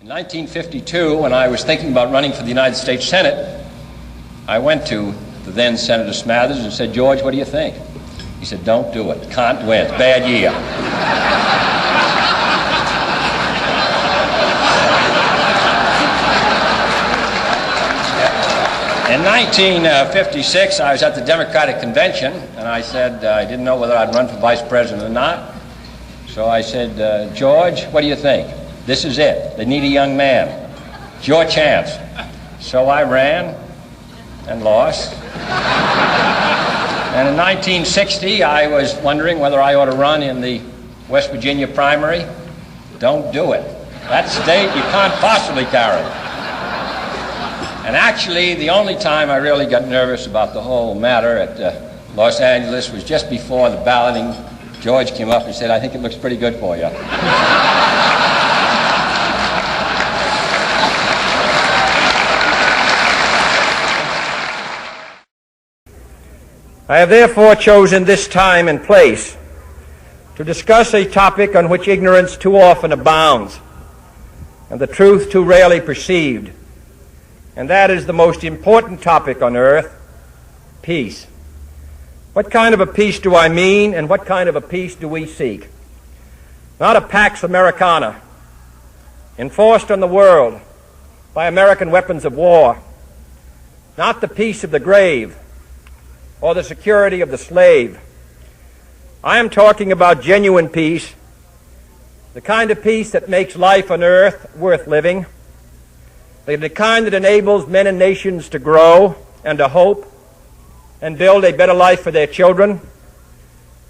In 1952, when I was thinking about running for the United States Senate, I went to the then Senator Smathers and said, "George, what do you think?" He said, "Don't do it. Can't win. It's bad year." In 1956, I was at the Democratic Convention, and I said I didn't know whether I'd run for vice president or not. So I said, "George, what do you think? This is it. They need a young man. It's your chance." So I ran and lost. And in 1960, I was wondering whether I ought to run in the West Virginia primary. Don't do it. That state you can't possibly carry. And actually, the only time I really got nervous about the whole matter at Los Angeles was just before the balloting. George came up and said, "I think it looks pretty good for you." I have therefore chosen this time and place to discuss a topic on which ignorance too often abounds and the truth too rarely perceived, and that is the most important topic on earth: peace. What kind of a peace do I mean, and what kind of a peace do we seek? Not a Pax Americana enforced on the world by American weapons of war, not the peace of the grave or the security of the slave. I am talking about genuine peace, the kind of peace that makes life on earth worth living, the kind that enables men and nations to grow and to hope and build a better life for their children.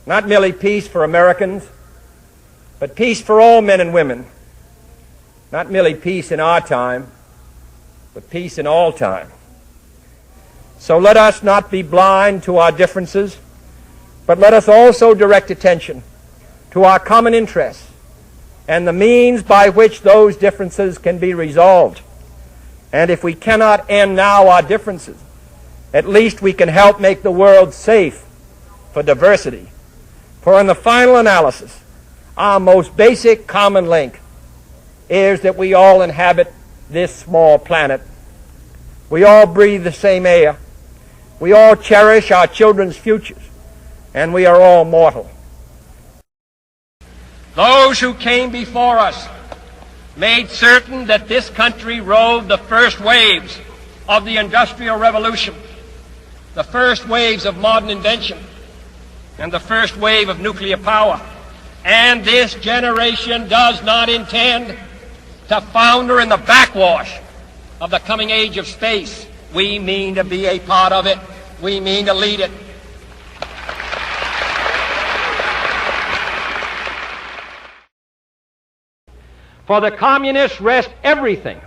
Not merely peace for Americans, but peace for all men and women. Not merely peace in our time, but peace in all time. So let us not be blind to our differences, but let us also direct attention to our common interests and the means by which those differences can be resolved. And if we cannot end now our differences, at least we can help make the world safe for diversity. For in the final analysis, our most basic common link is that we all inhabit this small planet. We all breathe the same air. We all cherish our children's futures, and we are all mortal. Those who came before us made certain that this country rode the first waves of the Industrial Revolution, the first waves of modern invention, and the first wave of nuclear power. And this generation does not intend to founder in the backwash of the coming age of space. We mean to be a part of it. We mean to lead it. For the communists rest everything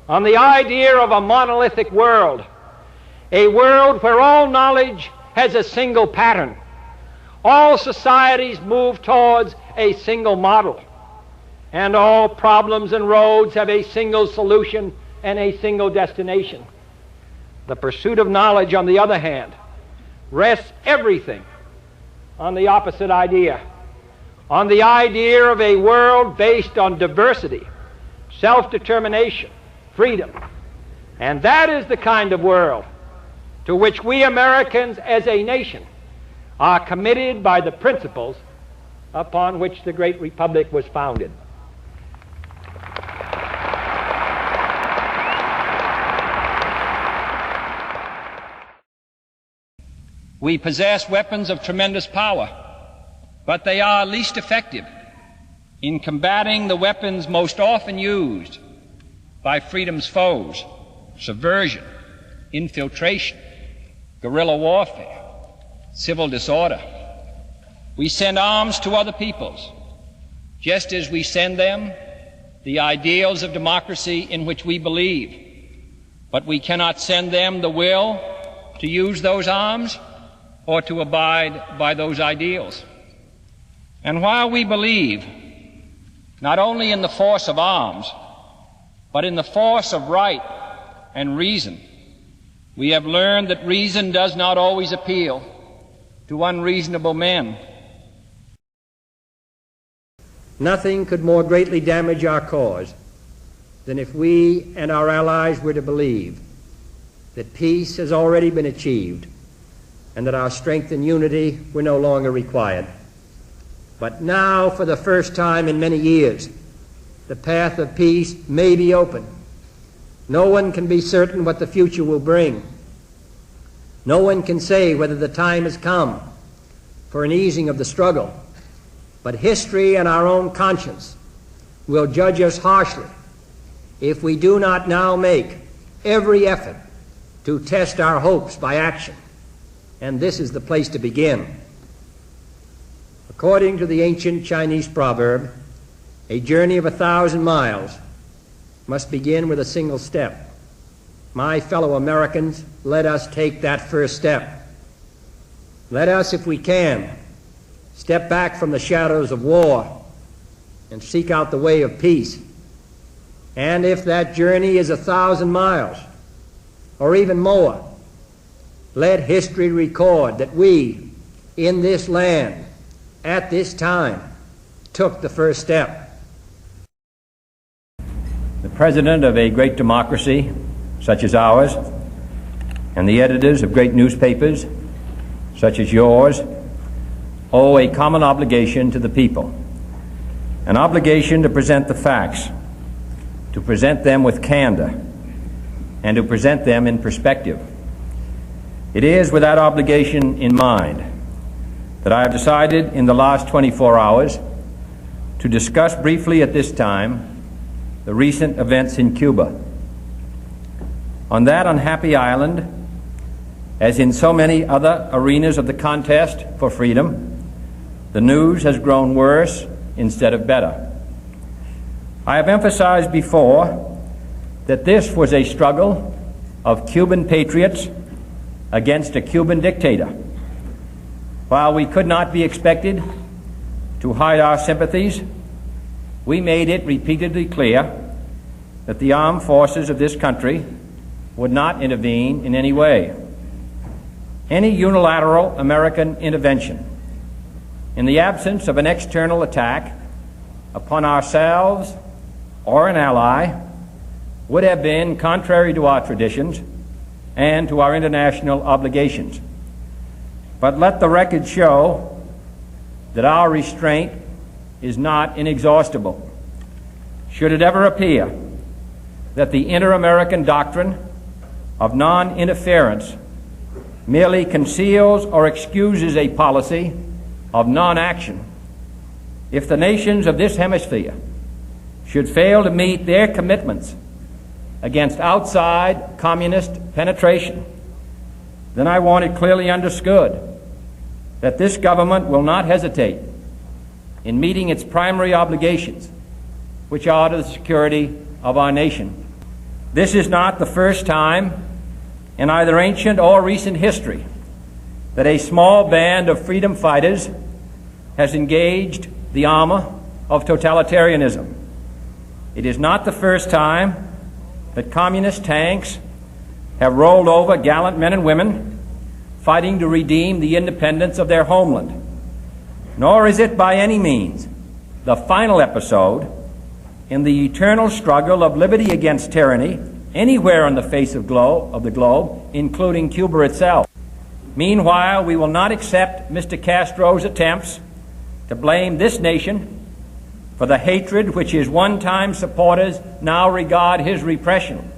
on the idea of a monolithic world, a world where all knowledge has a single pattern. All societies move towards a single model, and all problems and roads have a single solution and a single destination. The pursuit of knowledge, on the other hand, rests everything on the opposite idea, on the idea of a world based on diversity, self-determination, freedom. And that is the kind of world to which we Americans as a nation are committed by the principles upon which the great republic was founded. We possess weapons of tremendous power, but they are least effective in combating the weapons most often used by freedom's foes: subversion, infiltration, guerrilla warfare, civil disorder. We send arms to other peoples, just as we send them the ideals of democracy in which we believe, but we cannot send them the will to use those arms or to abide by those ideals. And while we believe not only in the force of arms, but in the force of right and reason, we have learned that reason does not always appeal to unreasonable men. Nothing could more greatly damage our cause than if we and our allies were to believe that peace has already been achieved and that our strength and unity were no longer required. But now, for the first time in many years, the path of peace may be open. No one can be certain what the future will bring. No one can say whether the time has come for an easing of the struggle. But history and our own conscience will judge us harshly if we do not now make every effort to test our hopes by action. And this is the place to begin. According to the ancient Chinese proverb, a journey of 1,000 miles must begin with a single step. My fellow Americans, let us take that first step. Let us, if we can, step back from the shadows of war and seek out the way of peace. And if that journey is 1,000 miles, or even more, let history record that we, in this land, at this time, took the first step. The president of a great democracy, such as ours, and the editors of great newspapers, such as yours, owe a common obligation to the people, an obligation to present the facts, to present them with candor, and to present them in perspective. It is with that obligation in mind that I have decided in the last 24 hours to discuss briefly at this time the recent events in Cuba. On that unhappy island, as in so many other arenas of the contest for freedom, the news has grown worse instead of better. I have emphasized before that this was a struggle of Cuban patriots against a Cuban dictator. While we could not be expected to hide our sympathies, we made it repeatedly clear that the armed forces of this country would not intervene in any way. Any unilateral American intervention, in the absence of an external attack upon ourselves or an ally, would have been contrary to our traditions and to our international obligations. But let the record show that our restraint is not inexhaustible. Should it ever appear that the inter-American doctrine of non-interference merely conceals or excuses a policy of non-action, if the nations of this hemisphere should fail to meet their commitments against outside communist penetration, then I want it clearly understood that this government will not hesitate in meeting its primary obligations, which are to the security of our nation. This is not the first time in either ancient or recent history that a small band of freedom fighters has engaged the armor of totalitarianism. It is not the first time that communist tanks have rolled over gallant men and women fighting to redeem the independence of their homeland. Nor is it by any means the final episode in the eternal struggle of liberty against tyranny anywhere on the face of the globe, including Cuba itself. Meanwhile, we will not accept Mr. Castro's attempts to blame this nation for the hatred which his one-time supporters now regard his repression.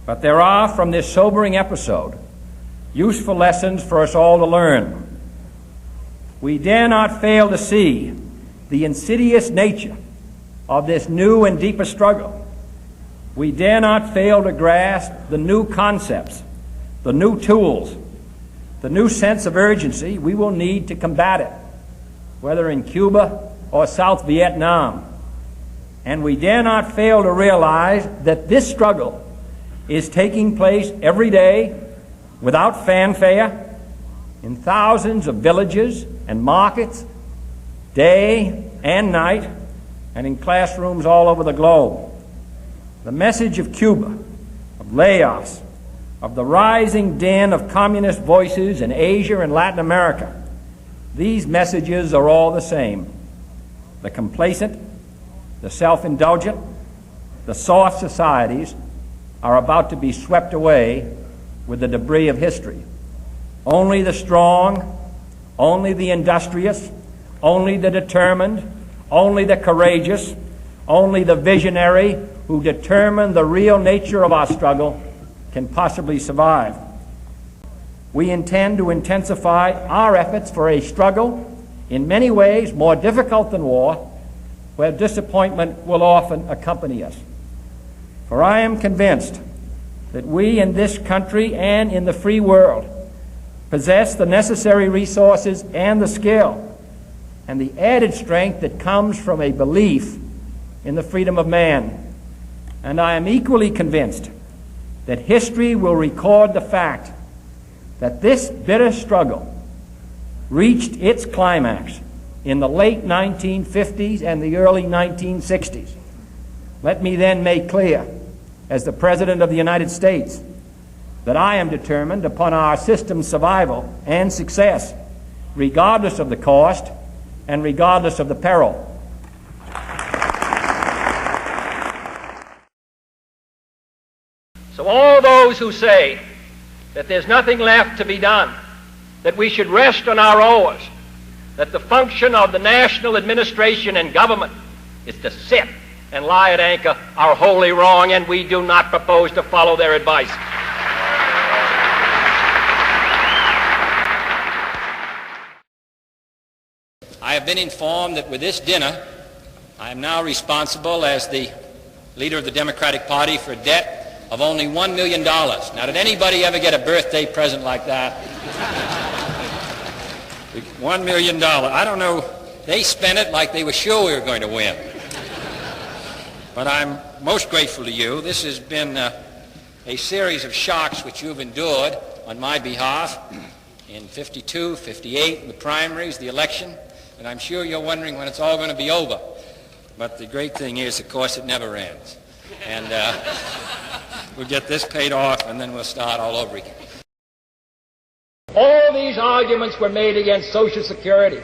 But there are, from this sobering episode, useful lessons for us all to learn. We dare not fail to see the insidious nature of this new and deeper struggle. We dare not fail to grasp the new concepts, the new tools, the new sense of urgency we will need to combat it, whether in Cuba or South Vietnam. And we dare not fail to realize that this struggle is taking place every day without fanfare in thousands of villages and markets, day and night, and in classrooms all over the globe. The message of Cuba, of Laos, of the rising din of communist voices in Asia and Latin America, these messages are all the same. The complacent, the self-indulgent, the soft societies are about to be swept away with the debris of history. Only the strong, only the industrious, only the determined, only the courageous, only the visionary who determine the real nature of our struggle can possibly survive. We intend to intensify our efforts for a struggle in many ways more difficult than war, where disappointment will often accompany us. For I am convinced that we in this country and in the free world possess the necessary resources and the skill and the added strength that comes from a belief in the freedom of man. And I am equally convinced that history will record the fact that this bitter struggle reached its climax in the late 1950s and the early 1960s. Let me then make clear, as the President of the United States, that I am determined upon our system's survival and success, regardless of the cost and regardless of the peril. So all those who say that there's nothing left to be done, that we should rest on our oars, that the function of the national administration and government is to sit and lie at anchor, are wholly wrong, and we do not propose to follow their advice. I have been informed that with this dinner, I am now responsible as the leader of the Democratic Party for a debt of only $1 million. Now, did anybody ever get a birthday present like that? $1 million. I don't know. They spent it like they were sure we were going to win. But I'm most grateful to you. This has been a series of shocks which you've endured on my behalf in 52, 58, the primaries, the election. And I'm sure you're wondering when it's all going to be over. But the great thing is, of course, it never ends. And we'll get this paid off, and then we'll start all over again. All these arguments were made against Social Security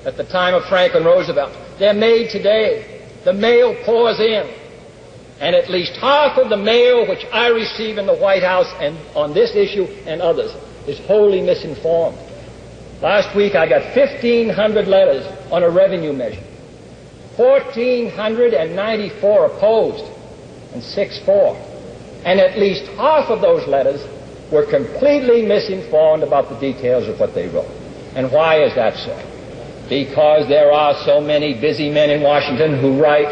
at the time of Franklin Roosevelt. They're made today. The mail pours in, and at least half of the mail which I receive in the White House and on this issue and others is wholly misinformed. Last week I got 1,500 letters on a revenue measure, 1,494 opposed, and 6 for. And at least half of those letters were completely misinformed about the details of what they wrote. And why is that so? Because there are so many busy men in Washington who write.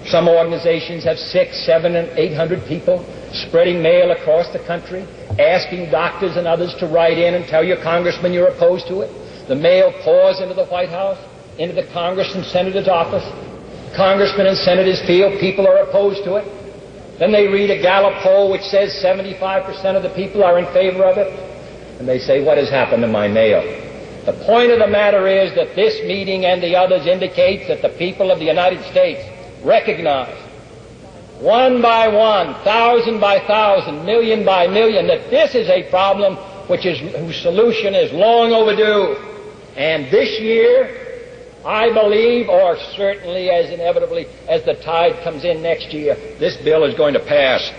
Some organizations have 600, 700, and 800 people spreading mail across the country, asking doctors and others to write in and tell your congressman you're opposed to it. The mail pours into the White House, into the Congress and Senator's office. Congressmen and senators feel people are opposed to it. Then they read a Gallup poll which says 75% of the people are in favor of it. And they say, what has happened to my mail? The point of the matter is that this meeting and the others indicates that the people of the United States recognize, one by one, thousand by thousand, million by million, that this is a problem whose solution is long overdue. And this year, I believe, or certainly as inevitably as the tide comes in next year, this bill is going to pass.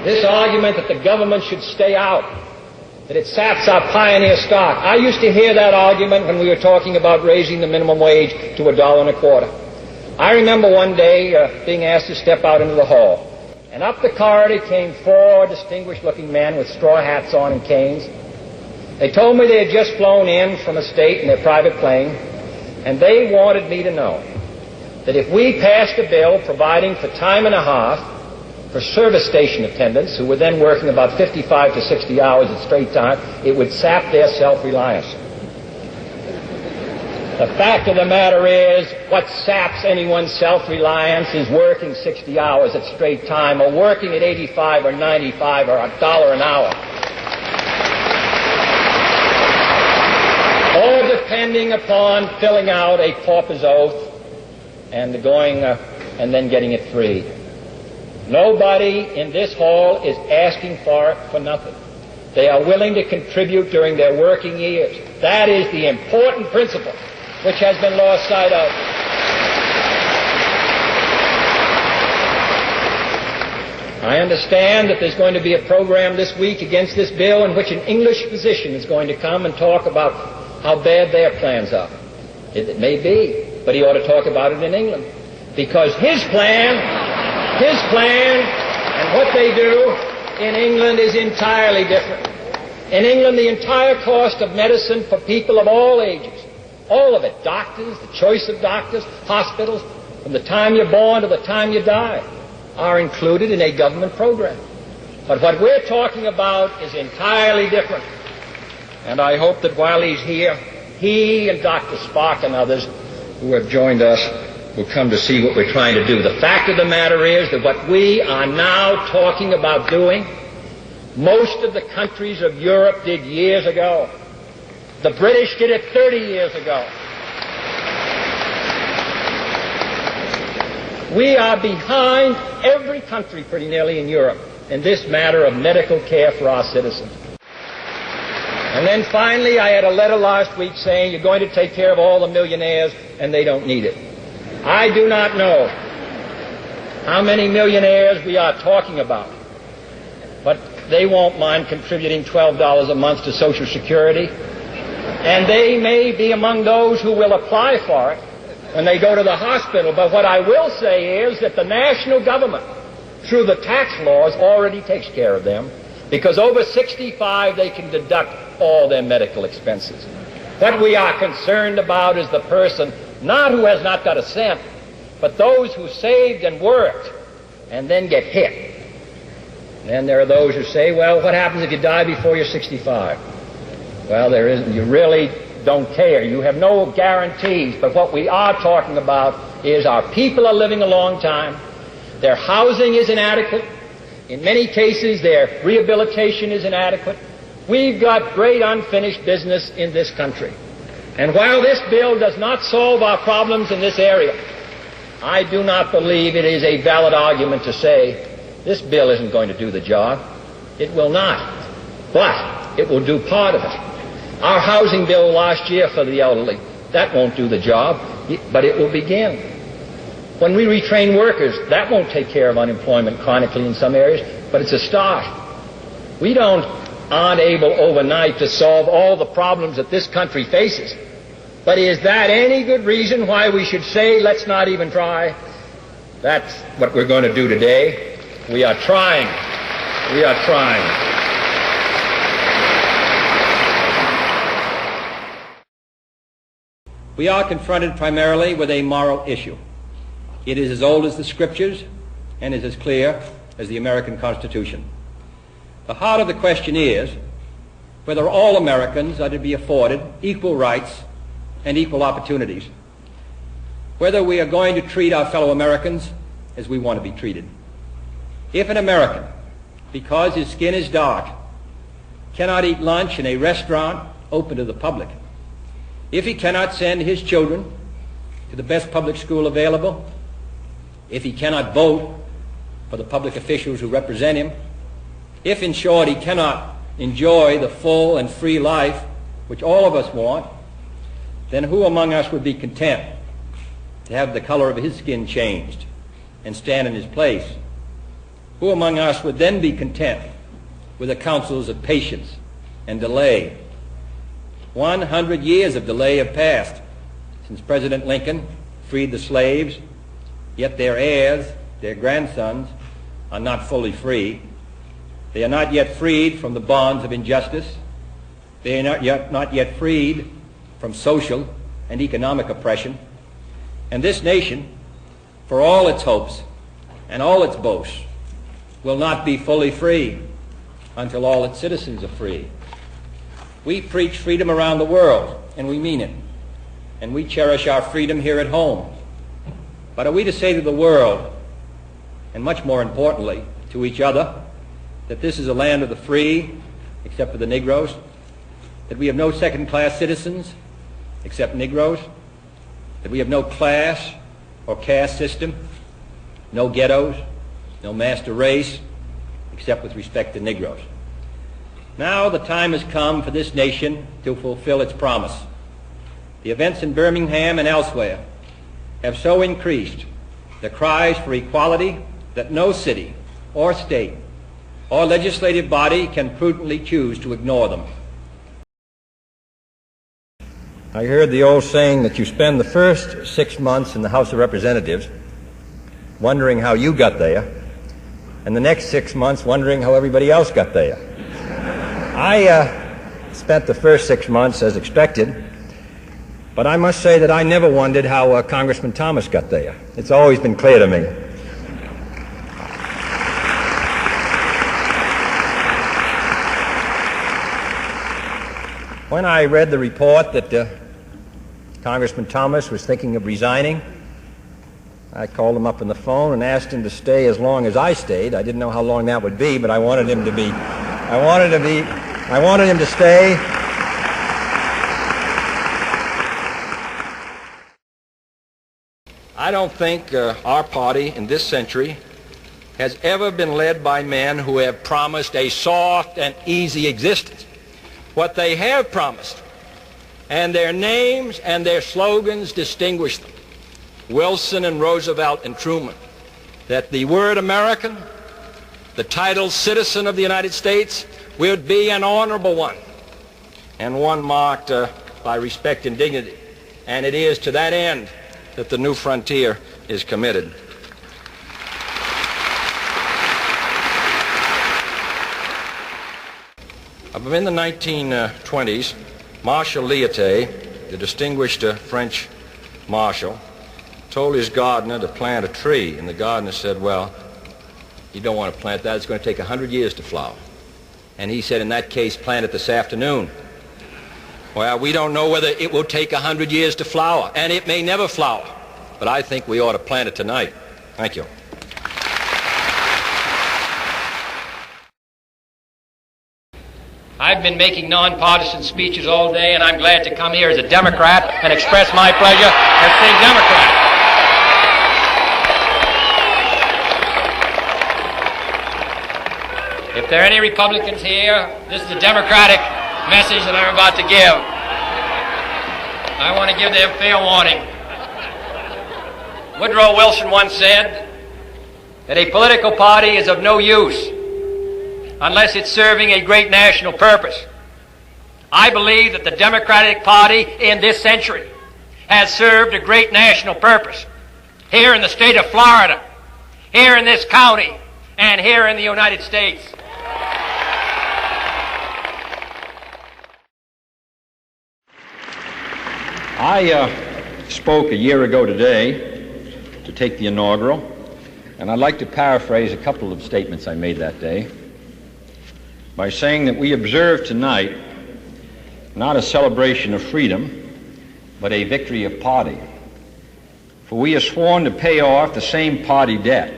This argument that the government should stay out, that it saps our pioneer stock. I used to hear that argument when we were talking about raising the minimum wage to $1.25. I remember one day being asked to step out into the hall. And up the corridor came 4 distinguished-looking men with straw hats on and canes. They told me they had just flown in from a state in their private plane, and they wanted me to know that if we passed a bill providing for time and a half for service station attendants, who were then working about 55 to 60 hours at straight time, it would sap their self-reliance. The fact of the matter is, what saps anyone's self-reliance is working 60 hours at straight time, or working at 85 or 95 or $1 an hour. Or depending upon filling out a pauper's oath and and then getting it free. Nobody in this hall is asking for it for nothing. They are willing to contribute during their working years. That is the important principle. which has been lost sight of. I understand that there's going to be a program this week against this bill in which an English physician is going to come and talk about how bad their plans are. It may be, but he ought to talk about it in England. Because his plan and what they do in England is entirely different. In England, the entire cost of medicine for people of all ages, all of it, doctors, the choice of doctors, hospitals, from the time you're born to the time you die, are included in a government program. But what we're talking about is entirely different. And I hope that while he's here, he and Dr. Spock and others who have joined us will come to see what we're trying to do. The fact of the matter is that what we are now talking about doing, most of the countries of Europe did years ago. The British did it 30 years ago. We are behind every country pretty nearly in Europe in this matter of medical care for our citizens. And then finally, I had a letter last week saying you're going to take care of all the millionaires and they don't need it. I do not know how many millionaires we are talking about, but they won't mind contributing $12 a month to Social Security, and they may be among those who will apply for it when they go to the hospital. But what I will say is that the national government, through the tax laws, already takes care of them, because over 65 they can deduct all their medical expenses. What we are concerned about is the person not who has not got a cent, but those who saved and worked and then get hit. Then there are those who say, well, what happens if you die before you're 65? Well, there isn't. You really don't care. You have no guarantees. But what we are talking about is our people are living a long time. Their housing is inadequate. In many cases, their rehabilitation is inadequate. We've got great unfinished business in this country. And while this bill does not solve our problems in this area, I do not believe it is a valid argument to say this bill isn't going to do the job. It will not. But it will do part of it. Our housing bill last year for the elderly, that won't do the job, but it will begin. When we retrain workers, that won't take care of unemployment chronically in some areas, but it's a start. We aren't able overnight to solve all the problems that this country faces. But is that any good reason why we should say, let's not even try? That's what we're going to do today. We are trying. We are trying. We are confronted primarily with a moral issue. It is as old as the Scriptures and is as clear as the American Constitution. The heart of the question is whether all Americans are to be afforded equal rights and equal opportunities, whether we are going to treat our fellow Americans as we want to be treated. If an American, because his skin is dark, cannot eat lunch in a restaurant open to the public, if he cannot send his children to the best public school available, if he cannot vote for the public officials who represent him, if, in short, he cannot enjoy the full and free life which all of us want, then who among us would be content to have the color of his skin changed and stand in his place? Who among us would then be content with the counsels of patience and delay? 100 years of delay have passed since President Lincoln freed the slaves, yet their heirs, their grandsons, are not fully free. They are not yet freed from the bonds of injustice. They are not yet freed from social and economic oppression. And this nation, for all its hopes and all its boasts, will not be fully free until all its citizens are free. We preach freedom around the world, and we mean it. And we cherish our freedom here at home. But are we to say to the world, and much more importantly, to each other, that this is a land of the free, except for the Negroes, that we have no second-class citizens, except Negroes, that we have no class or caste system, no ghettos, no master race, except with respect to Negroes? Now the time has come for this nation to fulfill its promise. the events in Birmingham and elsewhere have so increased the cries for equality that no city or state or legislative body can prudently choose to ignore them. I heard the old saying that you spend the first 6 months in the House of Representatives wondering how you got there, and the next 6 months wondering how everybody else got there. I spent the first 6 months as expected, but I must say that I never wondered how Congressman Thomas got there. It's always been clear to me. When I read the report that Congressman Thomas was thinking of resigning, I called him up on the phone and asked him to stay as long as I stayed. I didn't know how long that would be, but I wanted him to stay. I don't think our party in this century has ever been led by men who have promised a soft and easy existence. What they have promised, and their names and their slogans distinguish them, Wilson and Roosevelt and Truman, that the word American, the title citizen of the United States, would be an honorable one and one marked by respect and dignity. And it is to that end that the new frontier is committed. In the 1920s, Marshal Lyautey, the distinguished French marshal, told his gardener to plant a tree, and the gardener said, well, you don't want to plant that. It's going to take 100 years to flower. And he said, in that case, plant it this afternoon. Well, we don't know whether it will take 100 years to flower, and it may never flower, but I think we ought to plant it tonight. Thank you. I've been making nonpartisan speeches all day, and I'm glad to come here as a Democrat and express my pleasure as being Democrat. If there are any Republicans here, this is the Democratic message that I'm about to give. I want to give them fair warning. Woodrow Wilson once said that a political party is of no use unless it's serving a great national purpose. I believe that the Democratic Party in this century has served a great national purpose here in the state of Florida, here in this county, and here in the United States. I spoke a year ago today to take the inaugural, and I'd like to paraphrase a couple of statements I made that day by saying that we observe tonight not a celebration of freedom, but a victory of party. For we are sworn to pay off the same party debt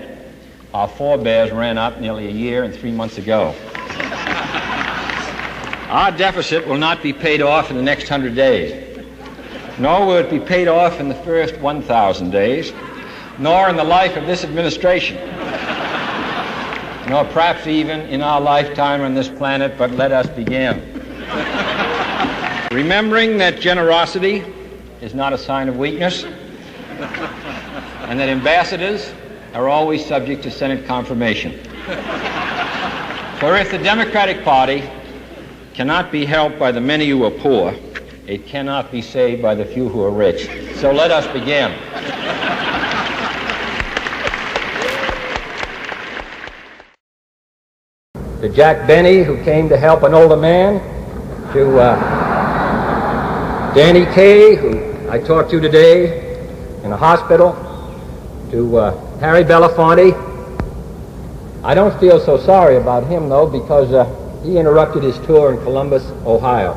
our forebears ran up nearly a year and 3 months ago. Our deficit will not be paid off in the next 100 days, nor will it be paid off in the first 1,000 days, nor in the life of this administration, nor perhaps even in our lifetime on this planet, but let us begin. Remembering that generosity is not a sign of weakness, and that ambassadors are always subject to Senate confirmation. For if the Democratic Party cannot be helped by the many who are poor, it cannot be saved by the few who are rich. So let us begin. To Jack Benny, who came to help an older man, to Danny Kaye, who I talked to today in a hospital, to Harry Belafonte. I don't feel so sorry about him, though, because he interrupted his tour in Columbus, Ohio.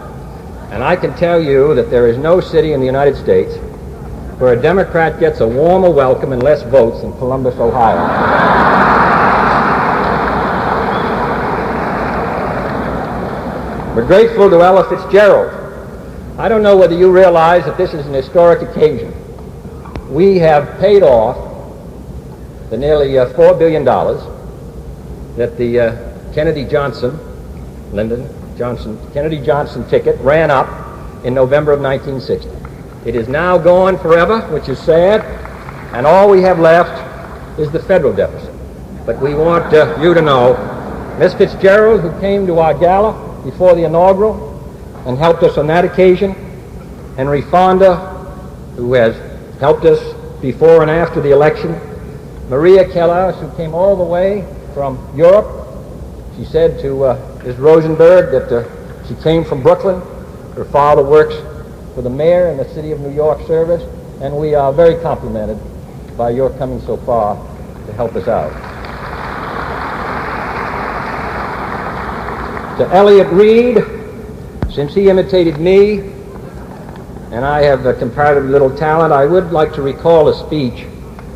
And I can tell you that there is no city in the United States where a Democrat gets a warmer welcome and less votes than Columbus, Ohio. We're grateful to Ella Fitzgerald. I don't know whether you realize that this is an historic occasion. We have paid off the nearly $4 billion that the Kennedy-Johnson ticket ran up in November of 1960. It is now gone forever, which is sad, and all we have left is the federal deficit. But we want you to know, Ms. Fitzgerald, who came to our gala before the inaugural and helped us on that occasion, Henry Fonda, who has helped us before and after the election, Maria Callas, who came all the way from Europe. She said to Ms. Rosenberg that she came from Brooklyn. Her father works for the mayor in the City of New York service, and we are very complimented by your coming so far to help us out. To Elliott Reed, since he imitated me, and I have comparatively little talent, I would like to recall a speech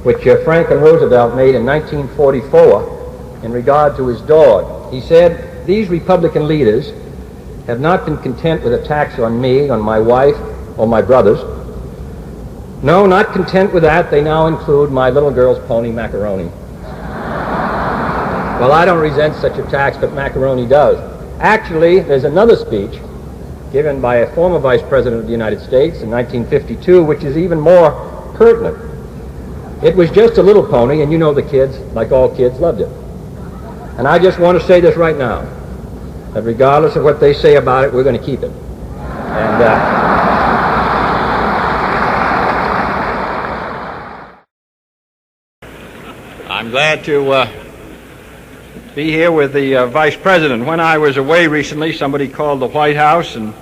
which Franklin Roosevelt made in 1944 in regard to his dog. He said, "These Republican leaders have not been content with attacks on me, on my wife, or my brothers. No, not content with that, they now include my little girl's pony, Macaroni." Well, I don't resent such attacks, but Macaroni does. Actually, there's another speech given by a former Vice President of the United States in 1952, which is even more pertinent. It was just a little pony, and you know the kids, like all kids, loved it. And I just want to say this right now, that regardless of what they say about it, we're going to keep it. And I'm glad to be here with the Vice President. When I was away recently, somebody called the White House and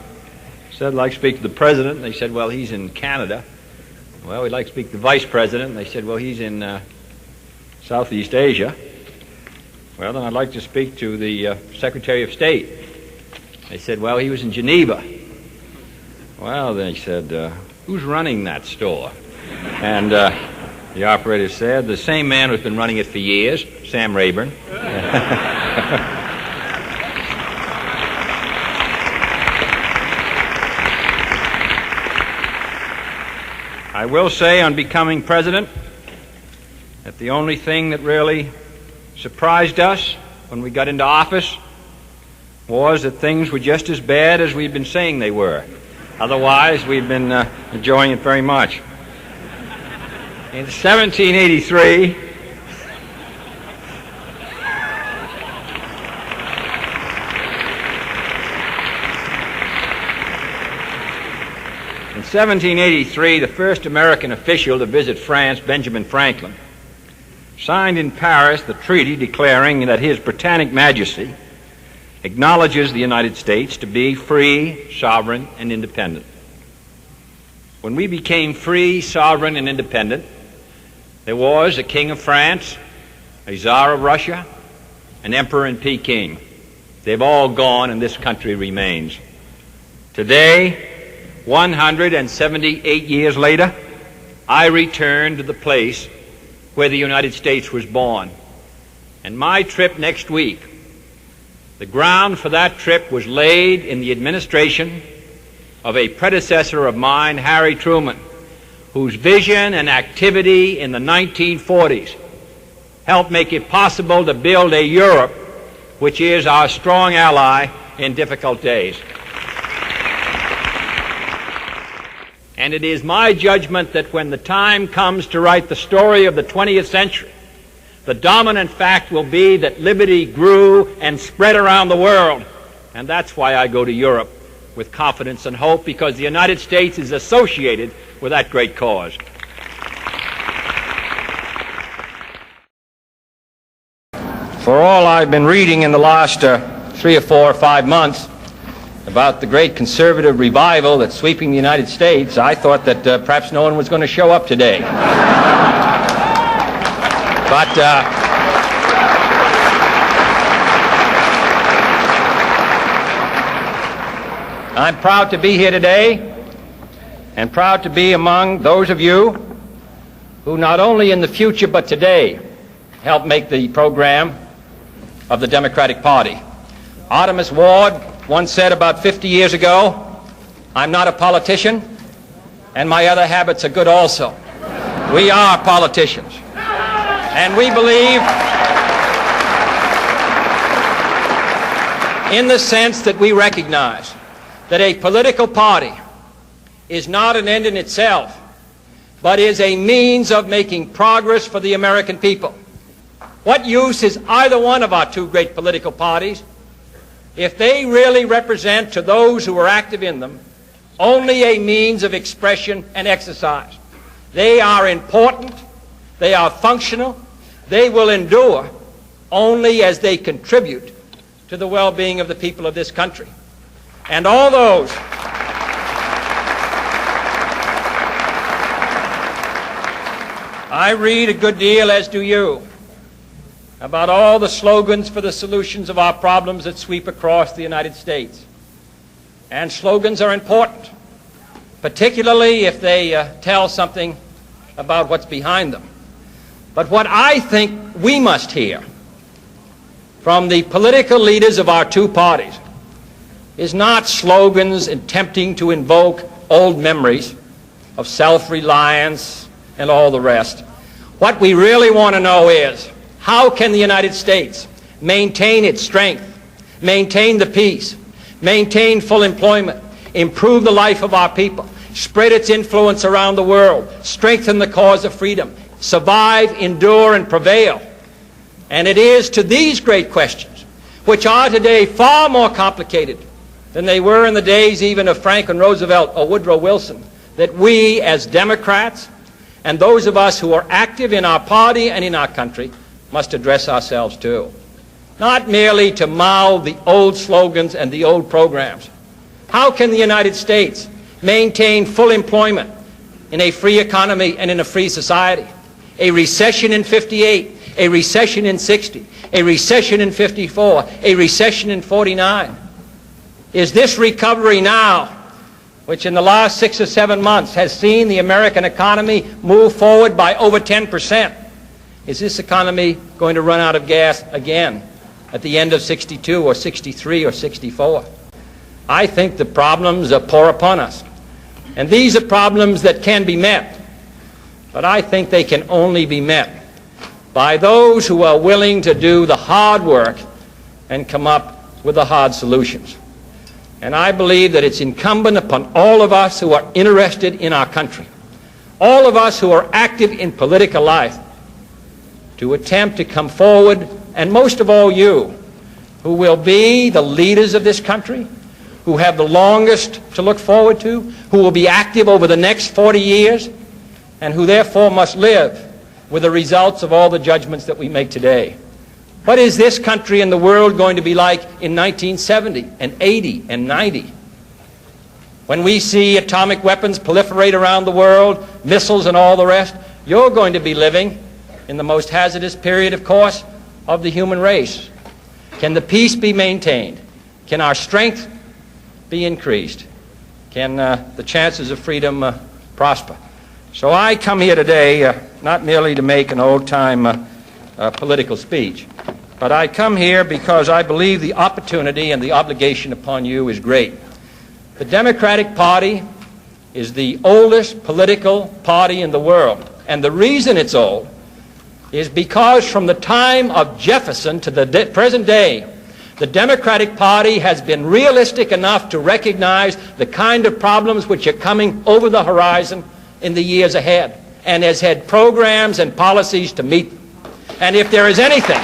said, "I'd like to speak to the President." And they said, "Well, he's in Canada." "Well, we'd like to speak to the Vice President." And they said, "Well, he's in Southeast Asia." "Well, then I'd like to speak to the Secretary of State." They said, "Well, he was in Geneva." "Well," they said, "who's running that store?" And the operator said, "The same man who's been running it for years, Sam Rayburn." I will say on becoming president that the only thing that really surprised us when we got into office was that things were just as bad as we'd been saying they were. Otherwise, we've been enjoying it very much. In 1783, the first American official to visit France, Benjamin Franklin, signed in Paris the treaty declaring that His Britannic Majesty acknowledges the United States to be free, sovereign, and independent. When we became free, sovereign, and independent, there was a King of France, a Tsar of Russia, an Emperor in Peking. They've all gone, and this country remains. Today, 178 years later, I return to the place where the United States was born. And my trip next week, the ground for that trip was laid in the administration of a predecessor of mine, Harry Truman, whose vision and activity in the 1940s helped make it possible to build a Europe which is our strong ally in difficult days. And it is my judgment that when the time comes to write the story of the 20th century, the dominant fact will be that liberty grew and spread around the world. And that's why I go to Europe with confidence and hope, because the United States is associated with that great cause. For all I've been reading in the last 3 or 4 or 5 months about the great conservative revival that's sweeping the United States, I thought that perhaps no one was going to show up today. But I'm proud to be here today, and proud to be among those of you who not only in the future but today help make the program of the Democratic Party. Artemus Ward once said about 50 years ago, "I'm not a politician, and my other habits are good also." We are politicians, and we believe in the sense that we recognize that a political party is not an end in itself, but is a means of making progress for the American people. What use is either one of our two great political parties if they really represent to those who are active in them only a means of expression and exercise? They are important, they are functional, they will endure only as they contribute to the well-being of the people of this country. And all those I read a good deal, as do you, about all the slogans for the solutions of our problems that sweep across the United States. And slogans are important, particularly if they tell something about what's behind them. But what I think we must hear from the political leaders of our two parties is not slogans attempting to invoke old memories of self-reliance and all the rest. What we really want to know is, how can the United States maintain its strength, maintain the peace, maintain full employment, improve the life of our people, spread its influence around the world, strengthen the cause of freedom, survive, endure, and prevail? And it is to these great questions, which are today far more complicated than they were in the days even of Franklin Roosevelt or Woodrow Wilson, that we as Democrats and those of us who are active in our party and in our country must address ourselves to. Not merely to mouth the old slogans and the old programs. How can the United States maintain full employment in a free economy and in a free society? A recession in 58, a recession in 60, a recession in 54, a recession in 49. Is this recovery now, which in the last 6 or 7 months has seen the American economy move forward by over 10%, is this economy going to run out of gas again at the end of 62 or 63 or 64? I think the problems pour upon us. And these are problems that can be met, but I think they can only be met by those who are willing to do the hard work and come up with the hard solutions. And I believe that it's incumbent upon all of us who are interested in our country, all of us who are active in political life, to attempt to come forward, and most of all you, who will be the leaders of this country, who have the longest to look forward to, who will be active over the next 40 years, and who therefore must live with the results of all the judgments that we make today. What is this country and the world going to be like in 1970 and 80 and 90? When we see atomic weapons proliferate around the world, missiles and all the rest, you're going to be living in the most hazardous period, of course, of the human race. Can the peace be maintained? Can our strength be increased? Can the chances of freedom prosper? So I come here today not merely to make an old-time political speech, but I come here because I believe the opportunity and the obligation upon you is great. The Democratic Party is the oldest political party in the world, and the reason it's old is because from the time of Jefferson to the present day, the Democratic Party has been realistic enough to recognize the kind of problems which are coming over the horizon in the years ahead, and has had programs and policies to meet them. And if there is anything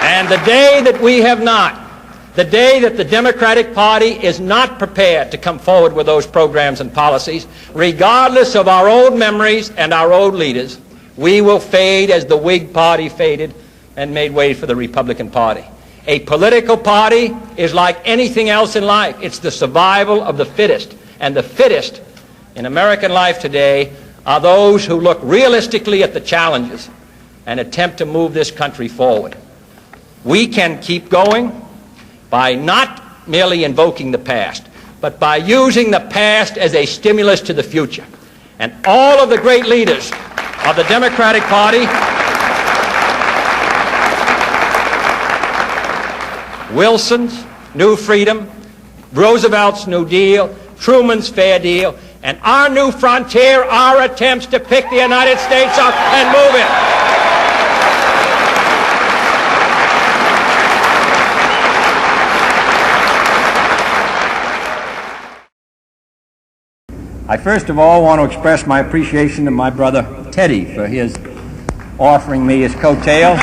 and the day that we have not, the day that the Democratic Party is not prepared to come forward with those programs and policies, regardless of our old memories and our old leaders, we will fade as the Whig Party faded and made way for the Republican Party. A political party is like anything else in life. It's the survival of the fittest. And the fittest in American life today are those who look realistically at the challenges and attempt to move this country forward. We can keep going by not merely invoking the past, but by using the past as a stimulus to the future. And all of the great leaders of the Democratic Party, Wilson's New Freedom, Roosevelt's New Deal, Truman's Fair Deal, and our new frontier, our attempts to pick the United States up and move it. I first of all want to express my appreciation to my brother Teddy for his offering me his coattails.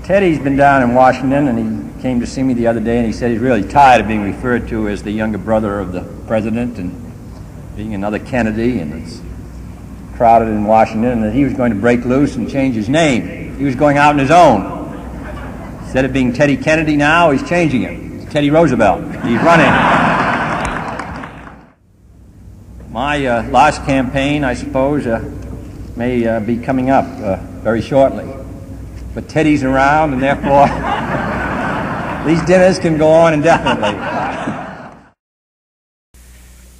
Teddy's been down in Washington, and he came to see me the other day, and he said he's really tired of being referred to as the younger brother of the president and being another Kennedy, and it's crowded in Washington, and that he was going to break loose and change his name. He was going out on his own. Instead of being Teddy Kennedy now, he's changing it. It's Teddy Roosevelt. He's running. My last campaign, I suppose, may be coming up very shortly. But Teddy's around, and therefore these dinners can go on indefinitely.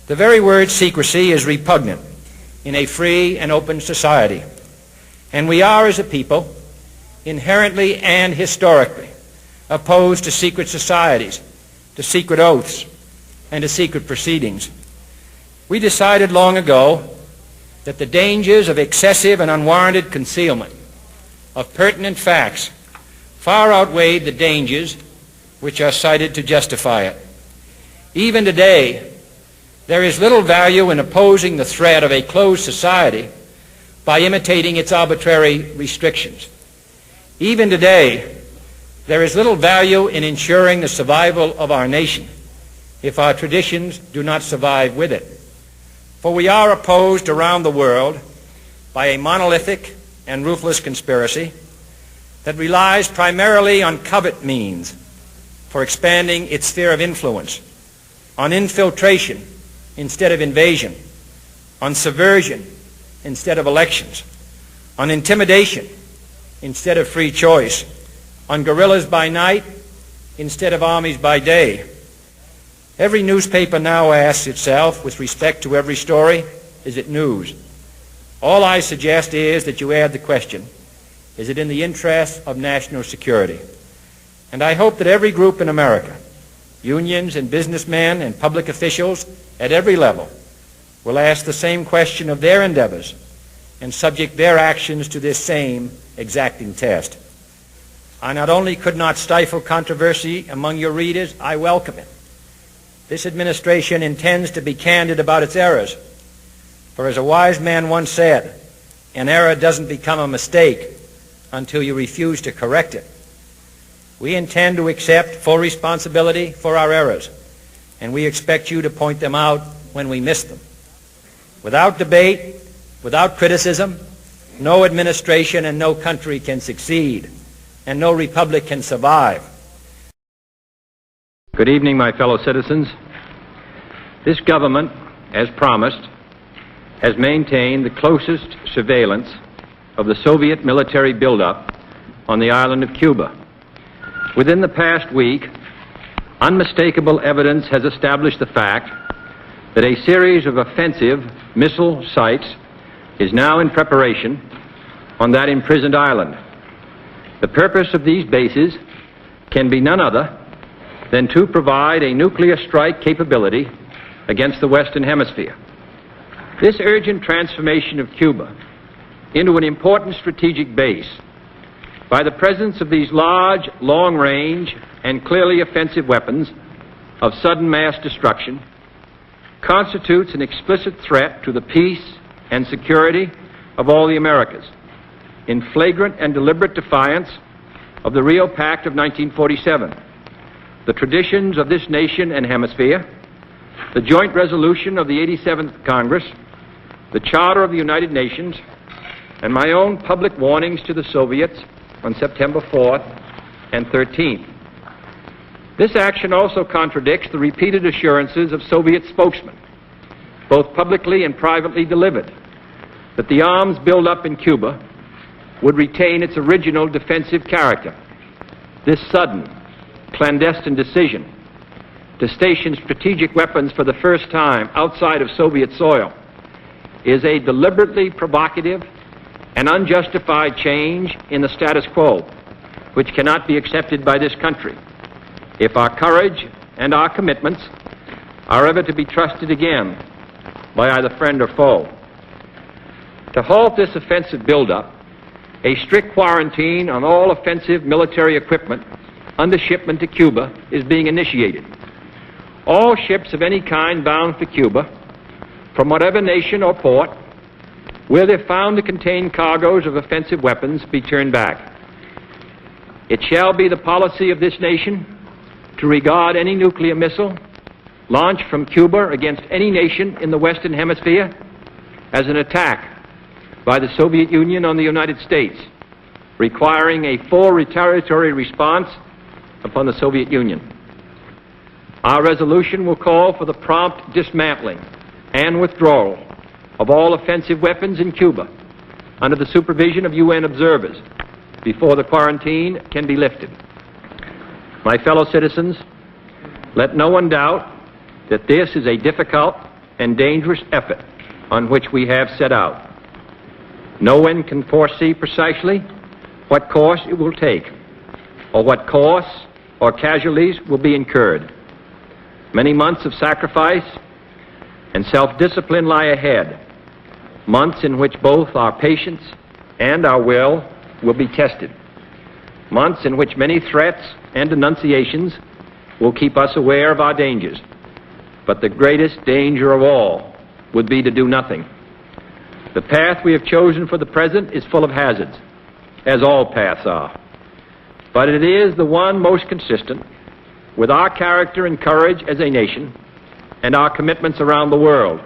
The very word secrecy is repugnant in a free and open society. And we are, as a people, inherently and historically opposed to secret societies, to secret oaths, and to secret proceedings. We decided long ago that the dangers of excessive and unwarranted concealment of pertinent facts far outweighed the dangers which are cited to justify it. Even today, there is little value in opposing the threat of a closed society by imitating its arbitrary restrictions. Even today, there is little value in ensuring the survival of our nation if our traditions do not survive with it. For we are opposed around the world by a monolithic and ruthless conspiracy that relies primarily on covert means for expanding its sphere of influence, on infiltration instead of invasion, on subversion instead of elections, on intimidation instead of free choice, on guerrillas by night instead of armies by day. Every newspaper now asks itself, with respect to every story, is it news? All I suggest is that you add the question, is it in the interest of national security? And I hope that every group in America, unions and businessmen and public officials at every level, will ask the same question of their endeavors and subject their actions to this same exacting test. I not only could not stifle controversy among your readers, I welcome it. This administration intends to be candid about its errors. For as a wise man once said, an error doesn't become a mistake until you refuse to correct it. We intend to accept full responsibility for our errors, and we expect you to point them out when we miss them. Without debate, without criticism, no administration and no country can succeed, and no republic can survive. Good evening, my fellow citizens. This government, as promised, has maintained the closest surveillance of the Soviet military buildup on the island of Cuba. Within the past week, unmistakable evidence has established the fact that a series of offensive missile sites is now in preparation on that imprisoned island. The purpose of these bases can be none other than to provide a nuclear strike capability against the Western Hemisphere. This urgent transformation of Cuba into an important strategic base by the presence of these large, long-range, and clearly offensive weapons of sudden mass destruction constitutes an explicit threat to the peace and security of all the Americas, in flagrant and deliberate defiance of the Rio Pact of 1947, the traditions of this nation and hemisphere, the joint resolution of the 87th Congress, the Charter of the United Nations, and my own public warnings to the Soviets on September 4th and 13th. This action also contradicts the repeated assurances of Soviet spokesmen, both publicly and privately delivered, that the arms buildup in Cuba would retain its original defensive character. This sudden, clandestine decision to station strategic weapons for the first time outside of Soviet soil is a deliberately provocative and unjustified change in the status quo, which cannot be accepted by this country if our courage and our commitments are ever to be trusted again by either friend or foe. To halt this offensive buildup, a strict quarantine on all offensive military equipment under shipment to Cuba is being initiated. All ships of any kind bound for Cuba, from whatever nation or port, where they're found to contain cargoes of offensive weapons, be turned back. It shall be the policy of this nation to regard any nuclear missile launched from Cuba against any nation in the Western Hemisphere as an attack by the Soviet Union on the United States, requiring a full retaliatory response upon the Soviet Union. Our resolution will call for the prompt dismantling and withdrawal of all offensive weapons in Cuba under the supervision of UN observers before the quarantine can be lifted. My fellow citizens, let no one doubt that this is a difficult and dangerous effort on which we have set out. No one can foresee precisely what course it will take, or what costs or casualties will be incurred. Many months of sacrifice and self-discipline lie ahead, months in which both our patience and our will be tested, months in which many threats and denunciations will keep us aware of our dangers. But the greatest danger of all would be to do nothing. The path we have chosen for the present is full of hazards, as all paths are. But it is the one most consistent with our character and courage as a nation and our commitments around the world.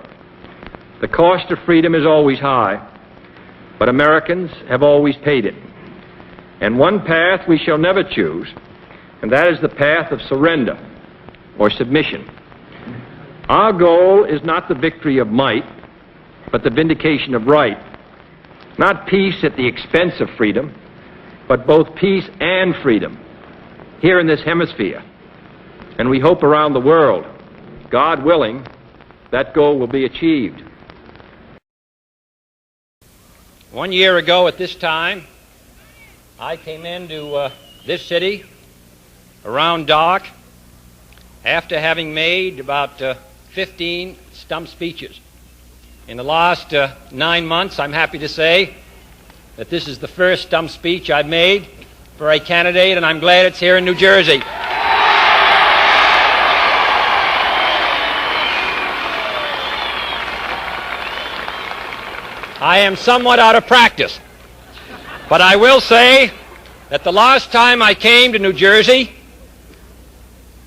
The cost of freedom is always high, but Americans have always paid it. And one path we shall never choose, and that is the path of surrender or submission. Our goal is not the victory of might, but the vindication of right. Not peace at the expense of freedom, but both peace and freedom here in this hemisphere. And we hope around the world, God willing, that goal will be achieved. 1 year ago at this time, I came into this city around dark after having made about 15 stump speeches. In the last 9 months, I'm happy to say that this is the first stump speech I've made for a candidate, and I'm glad it's here in New Jersey. I am somewhat out of practice, but I will say that the last time I came to New Jersey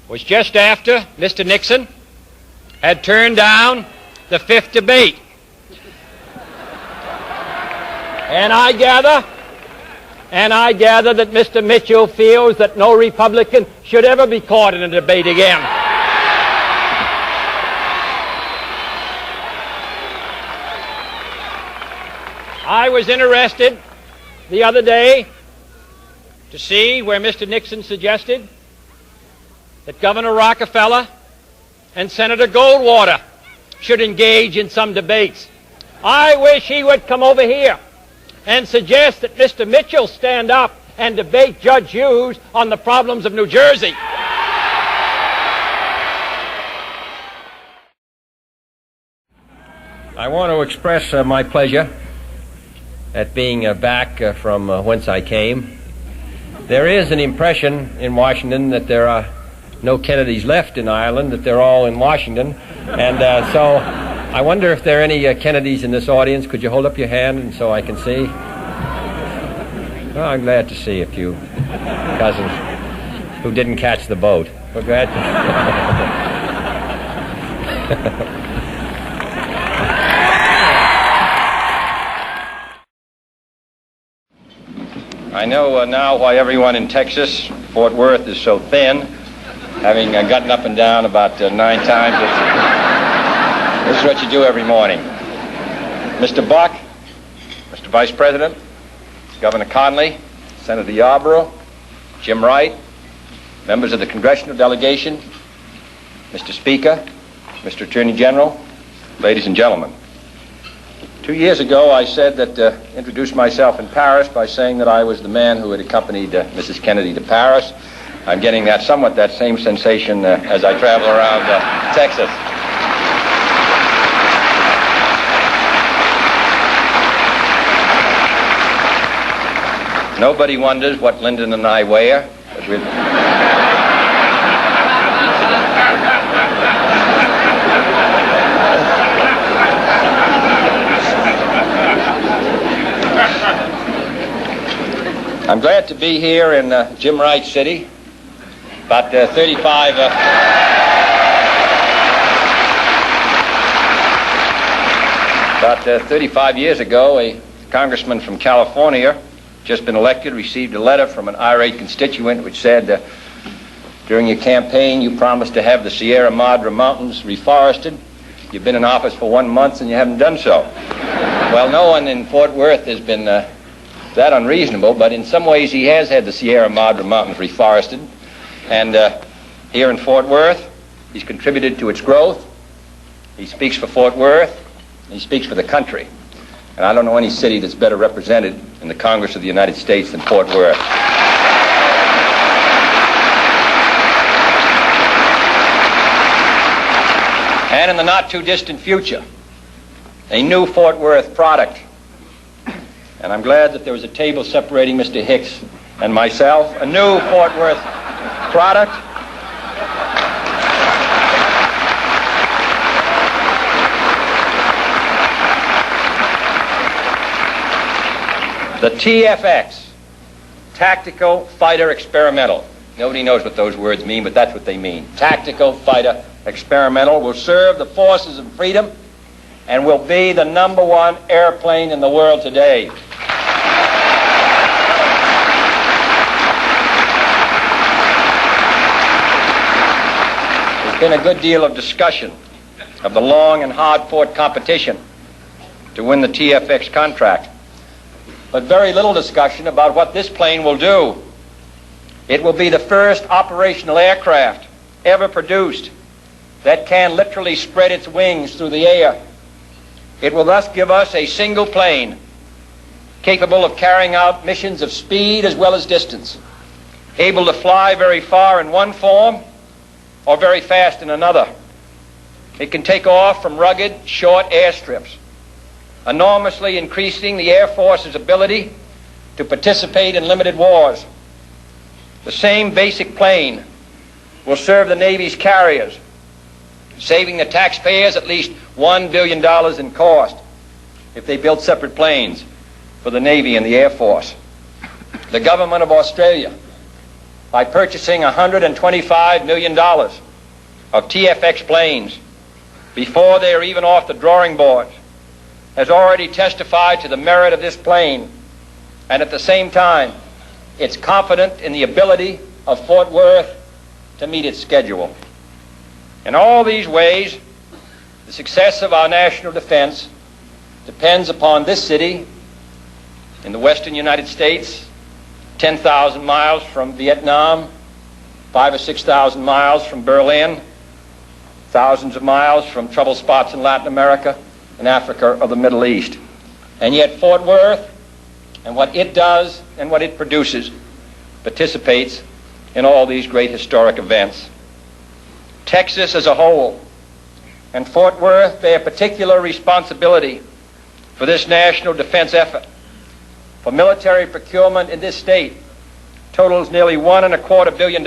was just after Mr. Nixon had turned down the 5th debate. And I gather that Mr. Mitchell feels that no Republican should ever be caught in a debate again. I was interested the other day to see where Mr. Nixon suggested that Governor Rockefeller and Senator Goldwater should engage in some debates. I wish he would come over here and suggest that Mr. Mitchell stand up and debate Judge Hughes on the problems of New Jersey. I want to express my pleasure at being back from whence I came. There is an impression in Washington that there are no Kennedys left in Ireland, that they're all in Washington. And so I wonder if there are any Kennedys in this audience. Could you hold up your hand and so I can see? Well, I'm glad to see a few cousins who didn't catch the boat. We're glad to... I know now why everyone in Texas, Fort Worth, is so thin, having gotten up and down about 9 times. This is what you do every morning. Mr. Buck, Mr. Vice President, Governor Conley, Senator Yarborough, Jim Wright, members of the congressional delegation, Mr. Speaker, Mr. Attorney General, ladies and gentlemen. 2 years ago, I said that, introduced myself in Paris by saying that I was the man who had accompanied Mrs. Kennedy to Paris. I'm getting somewhat that same sensation as I travel around Texas. Nobody wonders what Lyndon and I wear. I'm glad to be here in Jim Wright City. About 35 years ago, a congressman from California, just been elected, received a letter from an irate constituent which said, during your campaign you promised to have the Sierra Madre Mountains reforested. You've been in office for 1 month and you haven't done so. Well, no one in Fort Worth has been that unreasonable, but in some ways he has had the Sierra Madre Mountains reforested. And here in Fort Worth, he's contributed to its growth. He speaks for Fort Worth. He speaks for the country. And I don't know any city that's better represented in the Congress of the United States than Fort Worth. And in the not-too-distant future, a new Fort Worth product. And I'm glad that there was a table separating Mr. Hicks and myself. A new Fort Worth product. The TFX, Tactical Fighter Experimental. Nobody knows what those words mean, but that's what they mean. Tactical Fighter Experimental will serve the forces of freedom and will be the #1 airplane in the world today. There's been a good deal of discussion of the long and hard-fought competition to win the TFX contract, but very little discussion about what this plane will do. It will be the first operational aircraft ever produced that can literally spread its wings through the air. It will thus give us a single plane capable of carrying out missions of speed as well as distance, able to fly very far in one form or very fast in another. It can take off from rugged, short airstrips, enormously increasing the Air Force's ability to participate in limited wars. The same basic plane will serve the Navy's carriers, saving the taxpayers at least $1 billion in cost if they built separate planes for the Navy and the Air Force. The government of Australia, by purchasing $125 million of TFX planes before they are even off the drawing board, has already testified to the merit of this plane, and at the same time, it's confident in the ability of Fort Worth to meet its schedule. In all these ways, the success of our national defense depends upon this city in the western United States, 10,000 miles from Vietnam, 5,000 or 6,000 miles from Berlin, thousands of miles from trouble spots in Latin America and Africa or the Middle East. And yet Fort Worth and what it does and what it produces participates in all these great historic events. Texas as a whole and Fort Worth bear particular responsibility for this national defense effort. For military procurement in this state totals nearly $1.25 billion,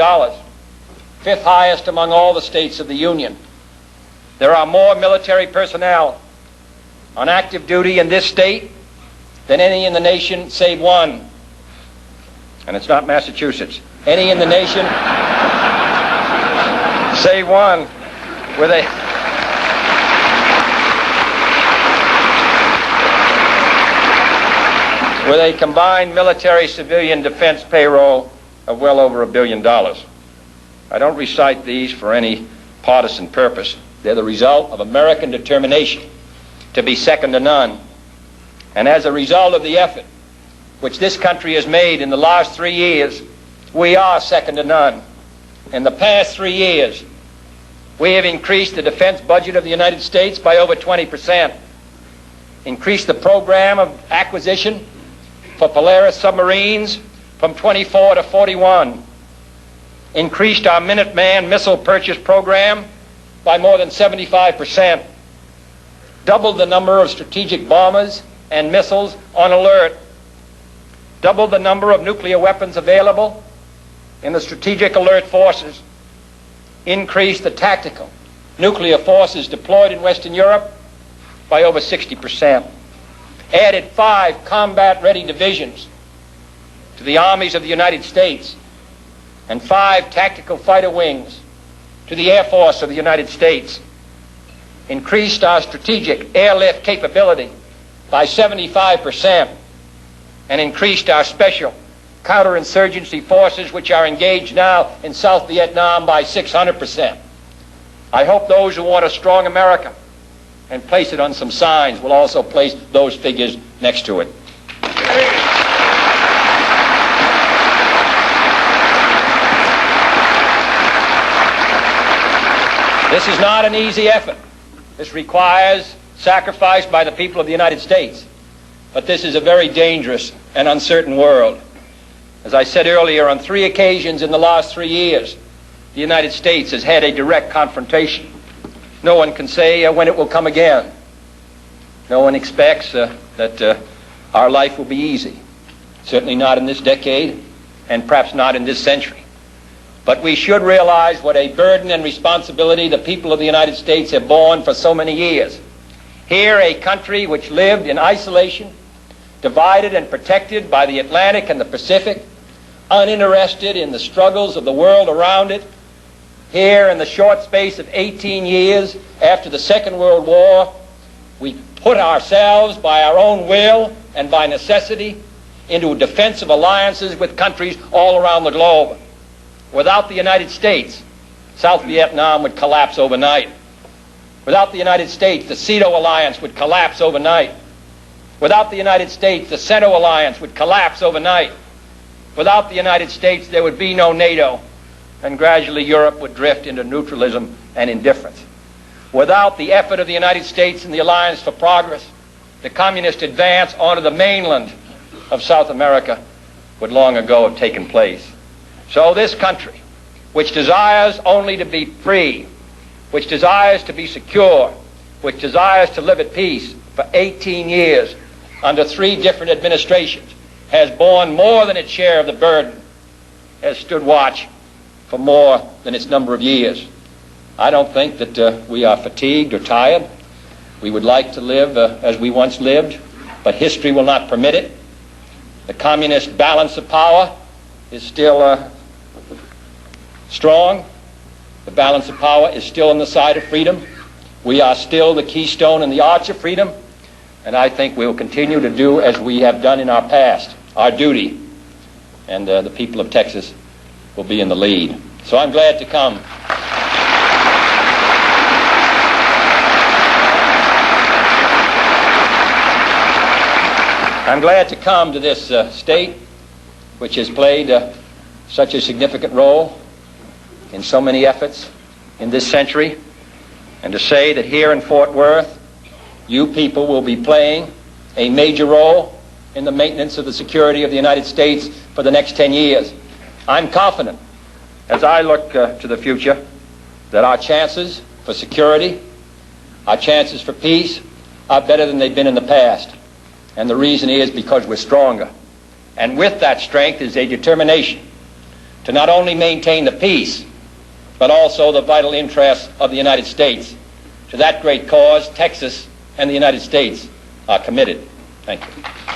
fifth highest among all the states of the Union. There are more military personnel on active duty in this state than any in the nation save one. And it's not Massachusetts. Any in the nation save one with a combined military-civilian defense payroll of well over $1 billion. I don't recite these for any partisan purpose. They're the result of American determination to be second to none. And as a result of the effort which this country has made in the last 3 years, we are second to none. In the past 3 years, we have increased the defense budget of the United States by over 20%, increased the program of acquisition for Polaris submarines from 24 to 41, increased our Minuteman missile purchase program by more than 75%, doubled the number of strategic bombers and missiles on alert, doubled the number of nuclear weapons available in the strategic alert forces, increased the tactical nuclear forces deployed in Western Europe by over 60%, added 5 combat-ready divisions to the armies of the United States and 5 tactical fighter wings to the Air Force of the United States, increased our strategic airlift capability by 75%, and increased our special counterinsurgency forces, which are engaged now in South Vietnam, by 600%. I hope those who want a strong America and place it on some signs will also place those figures next to it. This is not an easy effort. This requires sacrifice by the people of the United States. But this is a very dangerous and uncertain world. As I said earlier, on 3 occasions in the last 3 years, the United States has had a direct confrontation. No one can say when it will come again. No one expects that our life will be easy. Certainly not in this decade, and perhaps not in this century. But we should realize what a burden and responsibility the people of the United States have borne for so many years. Here, a country which lived in isolation, divided and protected by the Atlantic and the Pacific, uninterested in the struggles of the world around it. Here, in the short space of 18 years after the Second World War, we put ourselves by our own will and by necessity into defensive alliances with countries all around the globe. Without the United States, South Vietnam would collapse overnight. Without the United States, the CETO alliance would collapse overnight. Without the United States, the CENTO alliance would collapse overnight. Without the United States, there would be no NATO, and gradually Europe would drift into neutralism and indifference. Without the effort of the United States and the Alliance for Progress, the communist advance onto the mainland of South America would long ago have taken place. So this country, which desires only to be free, which desires to be secure, which desires to live at peace for 18 years under 3 different administrations, has borne more than its share of the burden, has stood watch for more than its number of years. I don't think that we are fatigued or tired. We would like to live as we once lived, but history will not permit it. The communist balance of power is still strong. The balance of power is still on the side of freedom. We are still the keystone and the arch of freedom, and I think we will continue to do as we have done in our past, our duty, and the people of Texas will be in the lead. So I'm glad to come. I'm glad to come to this state which has played such a significant role in so many efforts in this century, and to say that here in Fort Worth, you people will be playing a major role in the maintenance of the security of the United States for the next 10 years. I'm confident, as I look to the future, that our chances for security, our chances for peace, are better than they've been in the past. And the reason is because we're stronger. And with that strength is a determination to not only maintain the peace, but also the vital interests of the United States. To that great cause, Texas and the United States are committed. Thank you.